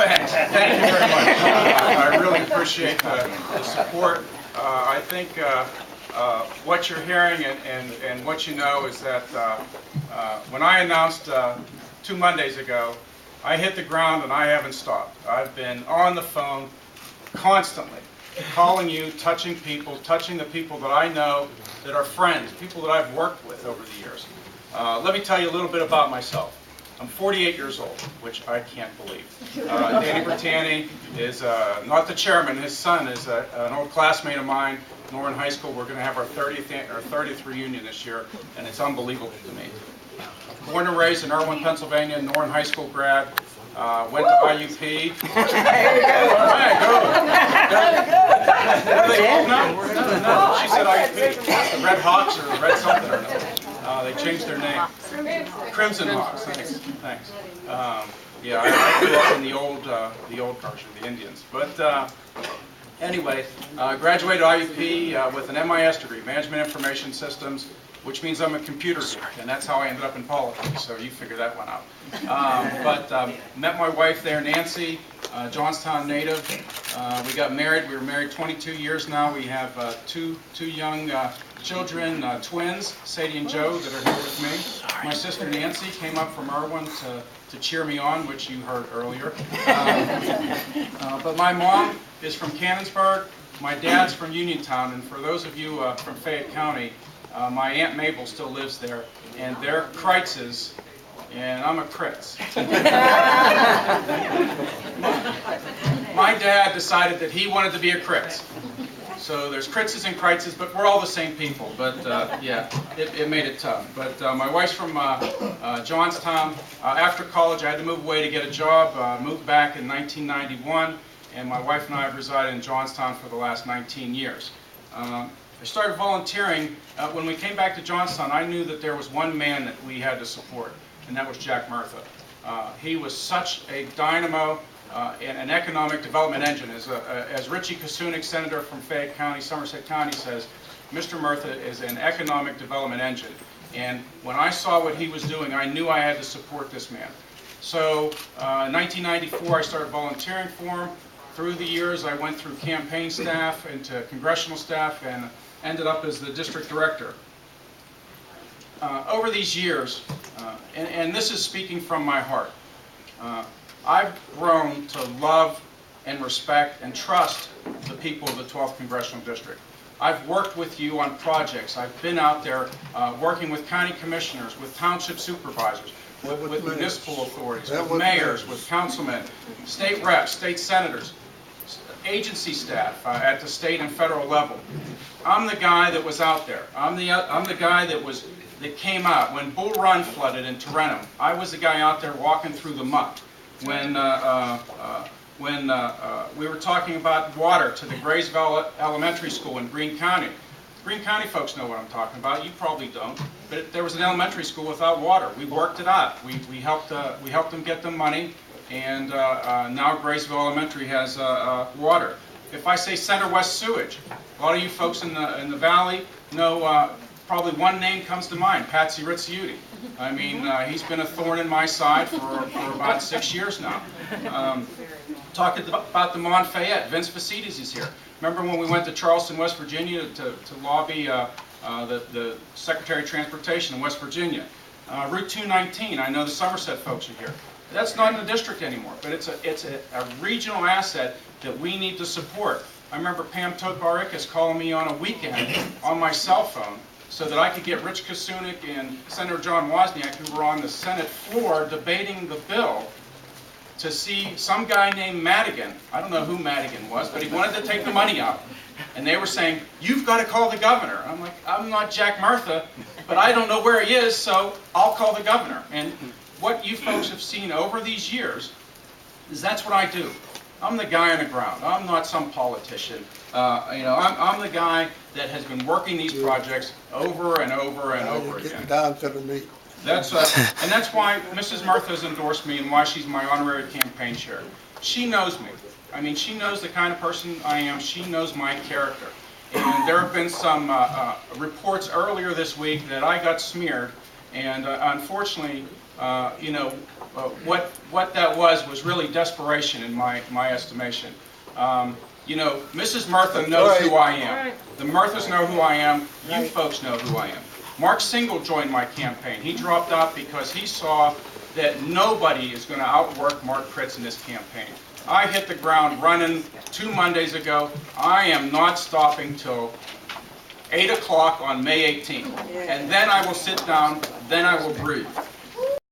thanks. Thank you very much. I really appreciate the support. I think what you're hearing and what you know is that when I announced 2 Mondays ago, I hit the ground and I haven't stopped. I've been on the phone constantly, calling you, touching the people that I know that are friends, people that I've worked with over the years. Let me tell you a little bit about myself. I'm 48 years old, which I can't believe. Danny Bertani is not the chairman. His son is an old classmate of mine, Norrin High School. We're going to have our 30th reunion this year, and it's unbelievable to me. Born and raised in Irwin, Pennsylvania, Norrin High School grad. Went to IUP. There you go. All right, go. What are they called now? No, she said IUP. The Red Hawks or Red something or another. They changed their name. Crimson Hawks. Thanks. Yeah, I grew up in the old version, the Indians. But anyway, graduated IUP with an MIS degree, Management Information Systems, which means I'm a computer geek, and that's how I ended up in politics, so you figure that one out. But met my wife there, Nancy, Johnstown native. We got married. We were married 22 years now. We have two young children, twins, Sadie and Joe, that are here with me. My sister Nancy came up from Irwin to cheer me on, which you heard earlier. But my mom is from Cannonsburg. My dad's from Uniontown, and for those of you from Fayette County, my Aunt Mabel still lives there, and they're Critzes, and I'm a Critz. My dad decided that he wanted to be a Critz. So there's Critzes and Critzes, but we're all the same people. But yeah, it made it tough. But my wife's from Johnstown. After college, I had to move away to get a job. Moved back in 1991, and my wife and I have resided in Johnstown for the last 19 years. I started volunteering. When we came back to Johnstown, I knew that there was one man that we had to support, and that was Jack Murtha. He was such a dynamo and an economic development engine. As Richie Kasunik, senator from Fayette County, Somerset County, says, Mr. Murtha is an economic development engine. And when I saw what he was doing, I knew I had to support this man. So in 1994, I started volunteering for him. Through the years, I went through campaign staff into congressional staff and ended up as the district director. Over these years, and this is speaking from my heart, I've grown to love and respect and trust the people of the 12th Congressional District. I've worked with you on projects. I've been out there working with county commissioners, with township supervisors, with municipal authorities, with mayors, with councilmen, state reps, state senators, agency staff at the state and federal level. I'm the guy that was out there. I'm the guy that came out when Bull Run flooded in Tarentum. I was the guy out there walking through the muck. When we were talking about water to the Graysville Elementary School in Greene County. Greene County folks know what I'm talking about. You probably don't. But there was an elementary school without water. We worked it out. We helped them get the money, and now Graysville Elementary has water. If I say Center-West sewage, a lot of you folks in the valley know probably one name comes to mind, Patsy Rizziuti. I mean, he's been a thorn in my side for about 6 years now. Talking about the Mont Fayette, Vince Facides is here. Remember when we went to Charleston, West Virginia to lobby the Secretary of Transportation in West Virginia? Route 219, I know the Somerset folks are here. That's not in the district anymore, but it's a regional asset that we need to support. I remember Pam Tokarikis calling me on a weekend on my cell phone so that I could get Rich Kasunik and Senator John Wozniak, who were on the Senate floor debating the bill, to see some guy named Madigan. I don't know who Madigan was, but he wanted to take the money out. And they were saying, you've got to call the governor. I'm like, I'm not Jack Murtha, but I don't know where he is, so I'll call the governor. And what you folks have seen over these years is that's what I do. I'm the guy on the ground. I'm not some politician. I'm the guy that has been working these projects over and over and over again. Getting down to the meat. That's why Mrs. Murtha has endorsed me and why she's my honorary campaign chair. She knows me. I mean, she knows the kind of person I am. She knows my character. And there have been some reports earlier this week that I got smeared, and unfortunately, what that was really desperation in my estimation. Mrs. Murtha knows who I am. The Murthas know who I am. You folks know who I am. Mark Single joined my campaign. He dropped out because he saw that nobody is going to outwork Mark Critz in this campaign. I hit the ground running 2 Mondays ago. I am not stopping till 8 o'clock on May 18th. And then I will sit down, then I will breathe.